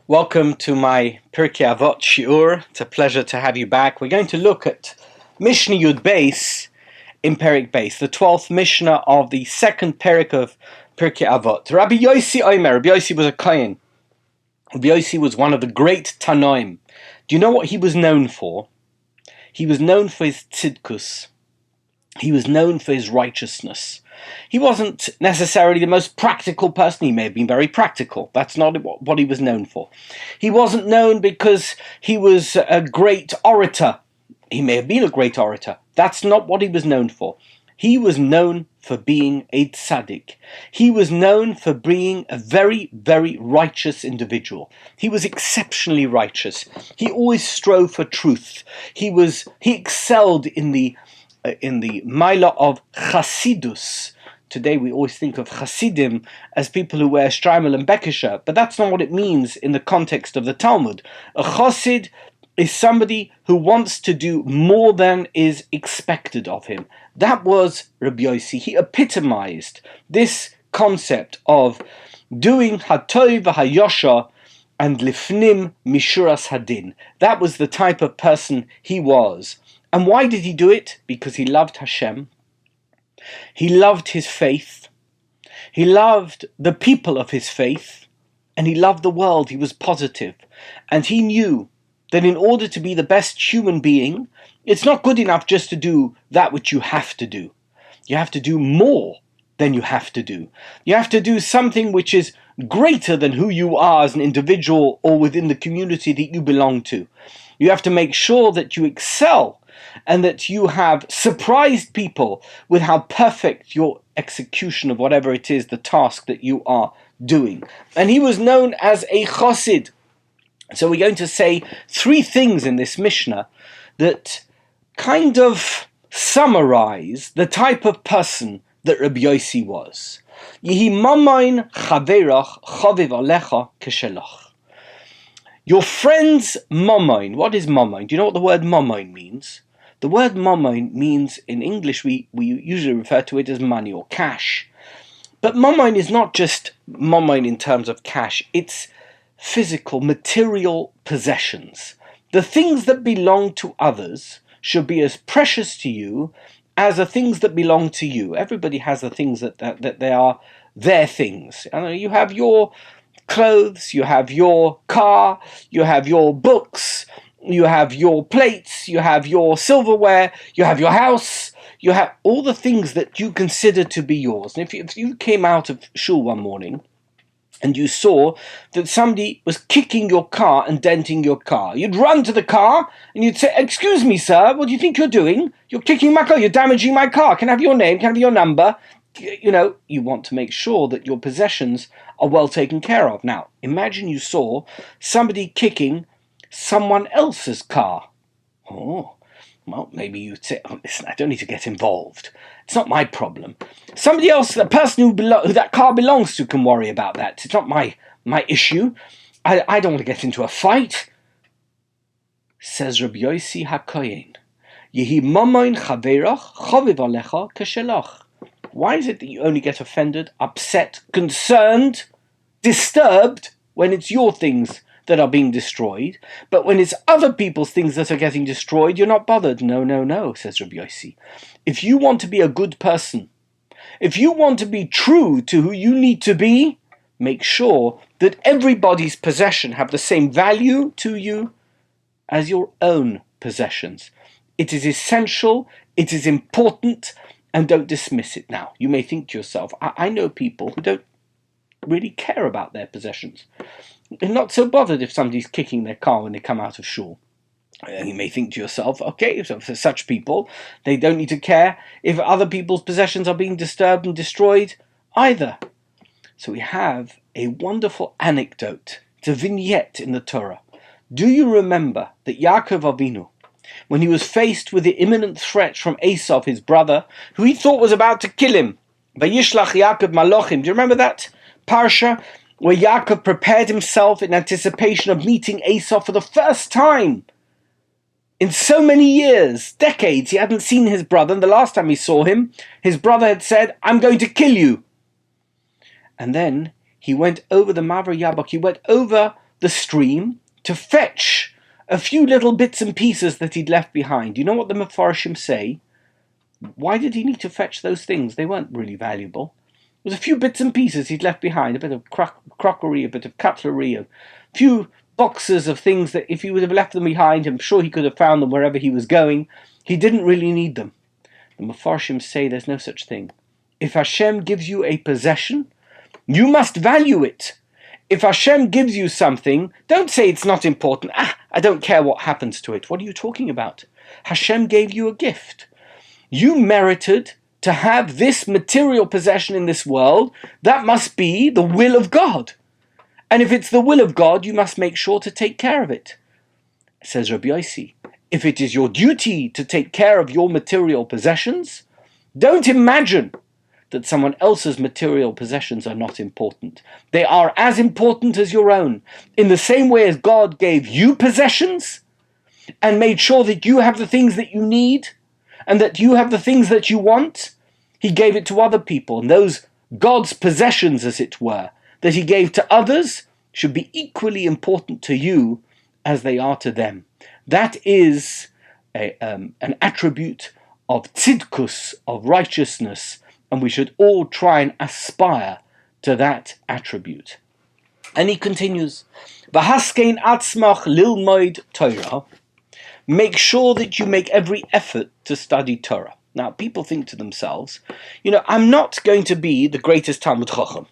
Welcome to my Pirkei Avot shiur. It's a pleasure to have you back. We're going to look at Mishnah Yud Beis in Perek Beis, the 12th Mishnah of the second Perek of Pirkei Avot. Rabbi Yose Rabbi Yose was a Kohen. Rabbi Yose was one of the great Tanoim. Do you know what he was known for? He was known for his tzidkus. He was known for his righteousness. He wasn't necessarily the most practical person. He may have been very practical. That's not what he was known for. He wasn't known because he was a great orator. He may have been a great orator. That's not what he was known for. He was known for being a tzaddik. He was known for being a very, very righteous individual. He was exceptionally righteous. He always strove for truth. He excelled in the Maila of Chasidus. Today we always think of Hasidim as people who wear shtreimel and bekisher, but that's not what it means in the context of the Talmud. A Chassid is somebody who wants to do more than is expected of him. That was Rabbi Yose. He epitomized this concept of doing hatov v'hayosha and lifnim mishuras hadin. That was the type of person he was. And why did he do it? Because he loved Hashem. He loved his faith. He loved the people of his faith. And he loved the world. He was positive. And he knew that in order to be the best human being, it's not good enough just to do that which you have to do. You have to do more than you have to do. You have to do something which is greater than who you are as an individual or within the community that you belong to. You have to make sure that you excel and that you have surprised people with how perfect your execution of whatever it is, the task that you are doing. And he was known as a chassid. So we're going to say three things in this Mishnah that kind of summarize the type of person that Rabbi Yose was. Yehi mamayin chaverach chaviv alecha keshelach. Your friend's mamayin. What is mamayin? Do you know what the word mamayin means? The word mamayin means, in English, we usually refer to it as money or cash. But mamayin is not just mamayin in terms of cash. It's physical, material possessions. The things that belong to others should be as precious to you as the things that belong to you. Everybody has the things that they are their things. You have your clothes, you have your car, you have your books, you have your plates, you have your silverware, you have your house, you have all the things that you consider to be yours. And if you came out of shul one morning and you saw that somebody was kicking your car and denting your car, you'd run to the car and you'd say, "Excuse me, sir, what do you think you're doing? You're kicking my car, you're damaging my car. Can I have your name? Can I have your number?" You want to make sure that your possessions are well taken care of. Now, imagine you saw somebody kicking someone else's car. Oh, well, maybe you'd say, "Oh, listen, I don't need to get involved. It's not my problem. Somebody else, the person who that car belongs to, can worry about that. It's not my issue. I don't want to get into a fight." Says Rabbi Yose HaKohen, Yehi mamayin chaverach chaviv alecha keshelach. Why is it that you only get offended, upset, concerned, disturbed when it's your things that are being destroyed, but when it's other people's things that are getting destroyed, you're not bothered? No, says Rabbi Yose. If you want to be a good person, if you want to be true to who you need to be, make sure that everybody's possession have the same value to you as your own possessions. It is essential, it is important, and don't dismiss it. Now, you may think to yourself, I know people who don't really care about their possessions. They're not so bothered if somebody's kicking their car when they come out of shul. And you may think to yourself, okay, so for such people, they don't need to care if other people's possessions are being disturbed and destroyed either. So we have a wonderful anecdote. It's a vignette in the Torah. Do you remember that Yaakov Avinu, when he was faced with the imminent threat from Esau, his brother, who he thought was about to kill him, Vayishlach Yaakov Malochim, do you remember that parsha where Yaakov prepared himself in anticipation of meeting Esau for the first time? In so many years, decades, he hadn't seen his brother, and the last time he saw him, his brother had said, "I'm going to kill you." And then he went over the Maver Yabok, he went over the stream to fetch a few little bits and pieces that he'd left behind. You know what the Mefarshim say? Why did he need to fetch those things? They weren't really valuable. It was a few bits and pieces he'd left behind, a bit of crockery, a bit of cutlery, a few boxes of things that if he would have left them behind, I'm sure he could have found them wherever he was going. He didn't really need them. The Mefarshim say there's no such thing. If Hashem gives you a possession, you must value it. If Hashem gives you something, don't say it's not important. I don't care what happens to it. What are you talking about? Hashem gave you a gift. You merited to have this material possession in this world. That must be the will of God. And if it's the will of God, you must make sure to take care of it. Says Rabbi Yose, if it is your duty to take care of your material possessions, don't imagine that someone else's material possessions are not important. They are as important as your own. In the same way as God gave you possessions and made sure that you have the things that you need and that you have the things that you want, he gave it to other people. And those God's possessions, as it were, that he gave to others should be equally important to you as they are to them. That is an attribute of tzidkus, of righteousness, and we should all try and aspire to that attribute. And he continues, V'haskein atzmach lilmoid Torah. Make sure that you make every effort to study Torah. Now, people think to themselves, I'm not going to be the greatest Talmud Chacham.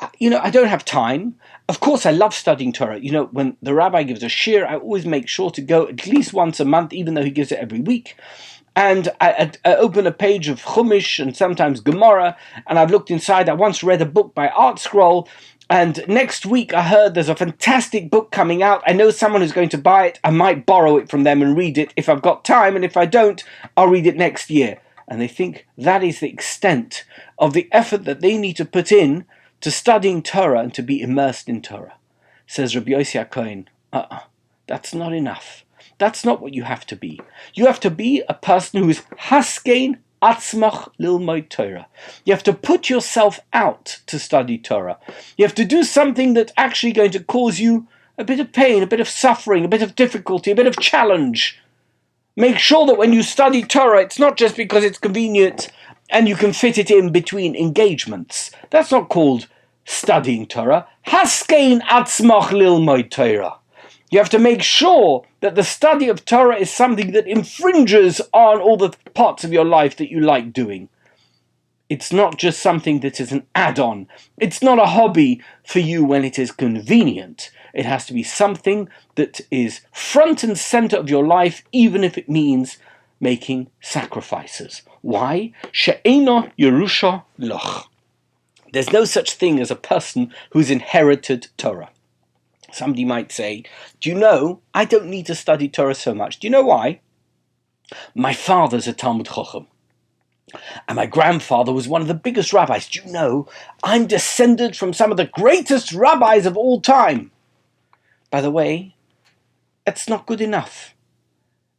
I don't have time. Of course, I love studying Torah. When the rabbi gives a shir, I always make sure to go at least once a month, even though he gives it every week. And I open a page of Chumash and sometimes Gemara, and I've looked inside. I once read a book by Art Scroll, and next week I heard there's a fantastic book coming out. I know someone who's going to buy it. I might borrow it from them and read it if I've got time, and if I don't, I'll read it next year. And they think that is the extent of the effort that they need to put in to studying Torah and to be immersed in Torah. Says Rabbi Yose HaKohen, that's not enough. That's not what you have to be. You have to be a person who is haskein atzmach lilmoid Torah. You have to put yourself out to study Torah. You have to do something that's actually going to cause you a bit of pain, a bit of suffering, a bit of difficulty, a bit of challenge. Make sure that when you study Torah, it's not just because it's convenient and you can fit it in between engagements. That's not called studying Torah. Haskein atzmach lilmoid Torah. You have to make sure that the study of Torah is something that infringes on all the parts of your life that you like doing. It's not just something that is an add-on. It's not a hobby for you when it is convenient. It has to be something that is front and center of your life, even if it means making sacrifices. Why? She'eino Yerusha loch. There's no such thing as a person who's inherited Torah. Somebody might say, do you know, I don't need to study Torah so much. Do you know why? My father's a Talmud Chacham. And my grandfather was one of the biggest rabbis. Do you know, I'm descended from some of the greatest rabbis of all time. By the way, that's not good enough.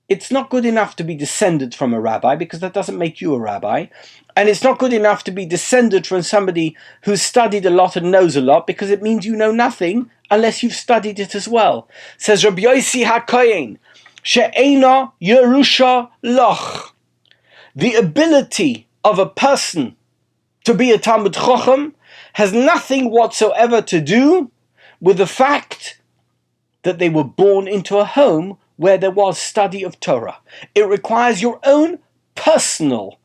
It's not good enough to be descended from a rabbi, because that doesn't make you a rabbi. And it's not good enough to be descended from somebody who's studied a lot and knows a lot, because it means you know nothing unless you've studied it as well. Says Rabbi Yose HaKohen, She'eino Yerusha loch. The ability of a person to be a Talmud Chacham has nothing whatsoever to do with the fact that they were born into a home where there was study of Torah. It requires your own personal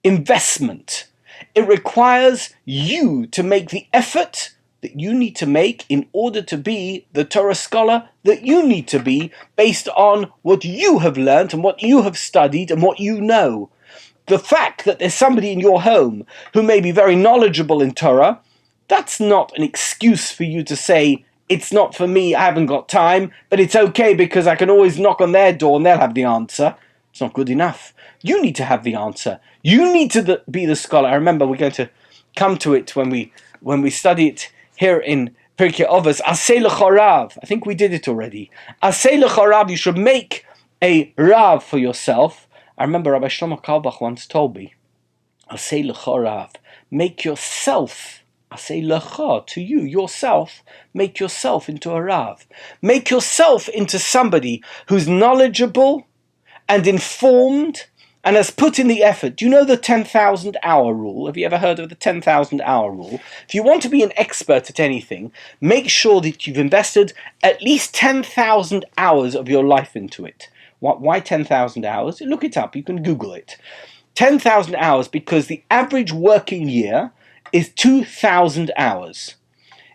investment. It requires you to make the effort that you need to make in order to be the Torah scholar that you need to be, based on what you have learned and what you have studied and what you know. The fact that there's somebody in your home who may be very knowledgeable in Torah, that's not an excuse for you to say, it's not for me, I haven't got time, but it's okay because I can always knock on their door and they'll have the answer. It's not good enough. You need to have the answer. You need to be the scholar. I remember we're going to come to it when we study it here in Pirkei Avot. Aseh lecha rav. I think we did it already. Aseh lecha rav. You should make a rav for yourself. I remember Rabbi Shlomo Carlebach once told me, Aseh lecha rav. Make yourself I say lecha, to you, yourself. Make yourself into a Rav. Make yourself into somebody who's knowledgeable and informed and has put in the effort. Do you know the 10,000 hour rule? Have you ever heard of the 10,000 hour rule? If you want to be an expert at anything, make sure that you've invested at least 10,000 hours of your life into it. Why 10,000 hours? Look it up, you can Google it. 10,000 hours because the average working year is 2,000 hours.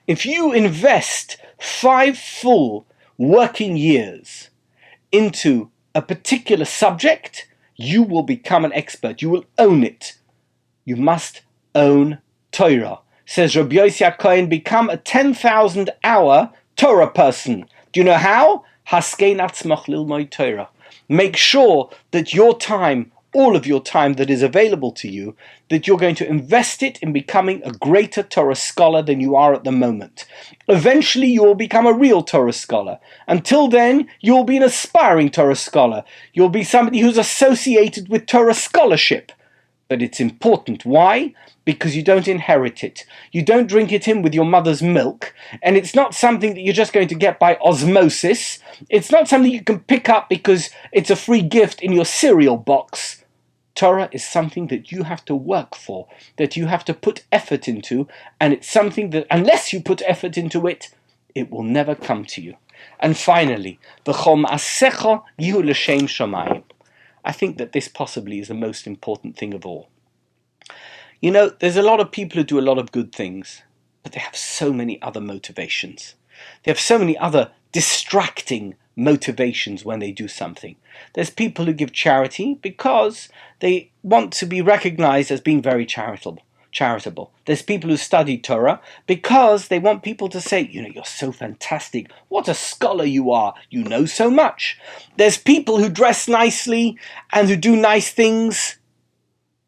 If you invest 5 full working years into a particular subject, you will become an expert. You will own it. You must own Torah. Says Rabbi Yose, become a 10,000 hour Torah person. Do you know how? Haskein atzmach lilmod Torah. Make sure that your time, all of your time that is available to you, that you're going to invest it in becoming a greater Torah scholar than you are at the moment. Eventually you will become a real Torah scholar. Until then, you'll be an aspiring Torah scholar. You'll be somebody who's associated with Torah scholarship. But it's important. Why? Because you don't inherit it. You don't drink it in with your mother's milk. And it's not something that you're just going to get by osmosis. It's not something you can pick up because it's a free gift in your cereal box. Torah is something that you have to work for, that you have to put effort into, and it's something that, unless you put effort into it, it will never come to you. And finally, v'chol ma'asecha yihu l'shem shamayim. I think that this possibly is the most important thing of all. You know, there's a lot of people who do a lot of good things, but they have so many other motivations. They have so many other distracting motivations when they do something. There's people who give charity because they want to be recognized as being very charitable. There's people who study Torah because they want people to say, you know, you're so fantastic. What a scholar you are. You know so much. There's people who dress nicely and who do nice things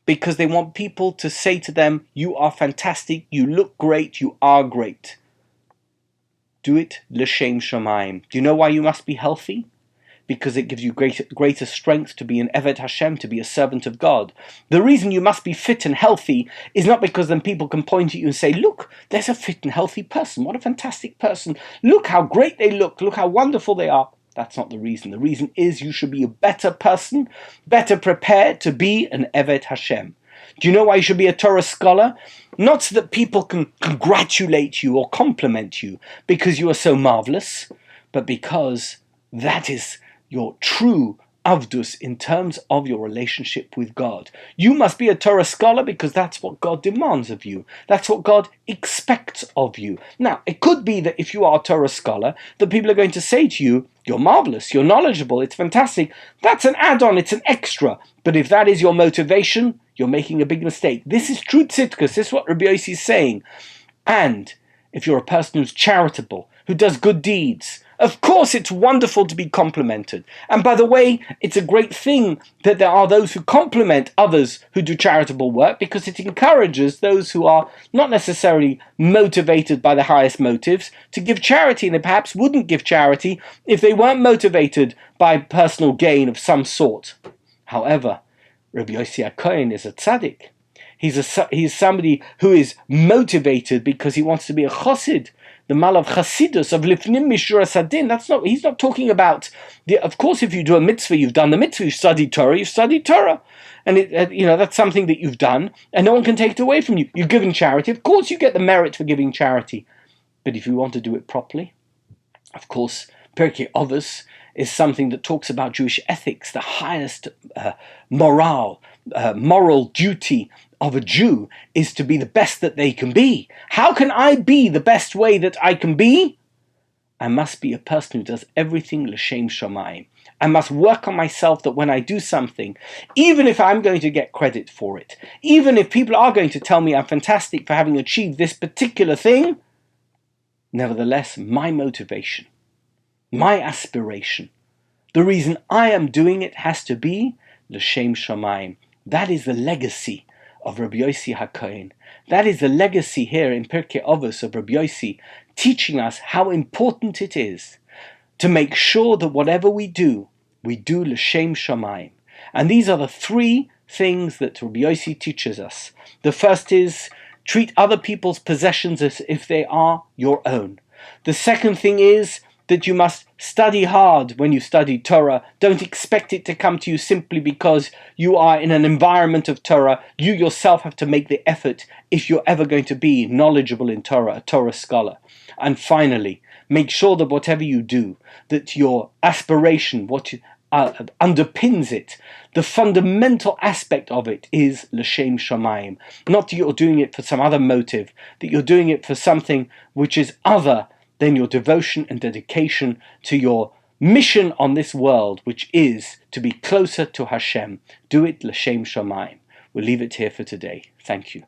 because they want people to say to them, you are fantastic. You look great. You are great. Do it l'shem shamayim. Do you know why you must be healthy? Because it gives you greater strength to be an Evet Hashem, to be a servant of God. The reason you must be fit and healthy is not because then people can point at you and say, look, there's a fit and healthy person. What a fantastic person. Look how great they look. Look how wonderful they are. That's not the reason. The reason is you should be a better person, better prepared to be an Evet Hashem. Do you know why you should be a Torah scholar? Not so that people can congratulate you or compliment you because you are so marvelous, but because that is your true avdus in terms of your relationship with God. You must be a Torah scholar because that's what God demands of you. That's what God expects of you. Now, it could be that if you are a Torah scholar, that people are going to say to you, you're marvelous, you're knowledgeable, it's fantastic. That's an add-on, it's an extra. But if that is your motivation, you're making a big mistake. This is true tzidkus. This is what Rabbi Yose is saying. And if you're a person who's charitable, who does good deeds, of course it's wonderful to be complimented. And by the way, it's a great thing that there are those who compliment others who do charitable work because it encourages those who are not necessarily motivated by the highest motives to give charity, and they perhaps wouldn't give charity if they weren't motivated by personal gain of some sort. However, Rabbi Yose is a tzaddik. He's somebody who is motivated because he wants to be a chassid, the malav chassidus of lifnim mishur sadin. He's not talking about of course, if you do a mitzvah, you've done the mitzvah. You've studied Torah, and that's something that you've done, and no one can take it away from you. You've given charity. Of course, you get the merit for giving charity, but if you want to do it properly, of course, Pirkei Avot is something that talks about Jewish ethics, the highest moral duty of a Jew is to be the best that they can be. How can I be the best way that I can be? I must be a person who does everything l'shem shamayim. I must work on myself that when I do something, even if I'm going to get credit for it, even if people are going to tell me I'm fantastic for having achieved this particular thing, nevertheless, my motivation, my aspiration, the reason I am doing it has to be l'shem shamayim. That is the legacy of Rabbi Yose HaKohen. That is the legacy here in Pirkei Avos of Rabbi Yose, teaching us how important it is to make sure that whatever we do l'shem shamayim. And these are the three things that Rabbi Yose teaches us. The first is Treat other people's possessions as if they are your own. The second thing is that you must study hard when you study Torah. Don't expect it to come to you simply because you are in an environment of Torah. You yourself have to make the effort if you're ever going to be knowledgeable in Torah, a Torah scholar. And finally, make sure that whatever you do, that your aspiration, underpins it. The fundamental aspect of it is l'shem shamayim. Not that you're doing it for some other motive, that you're doing it for something which is other than your devotion and dedication to your mission on this world, which is to be closer to Hashem. Do it l'shem shamayim. We'll leave it here for today. Thank you.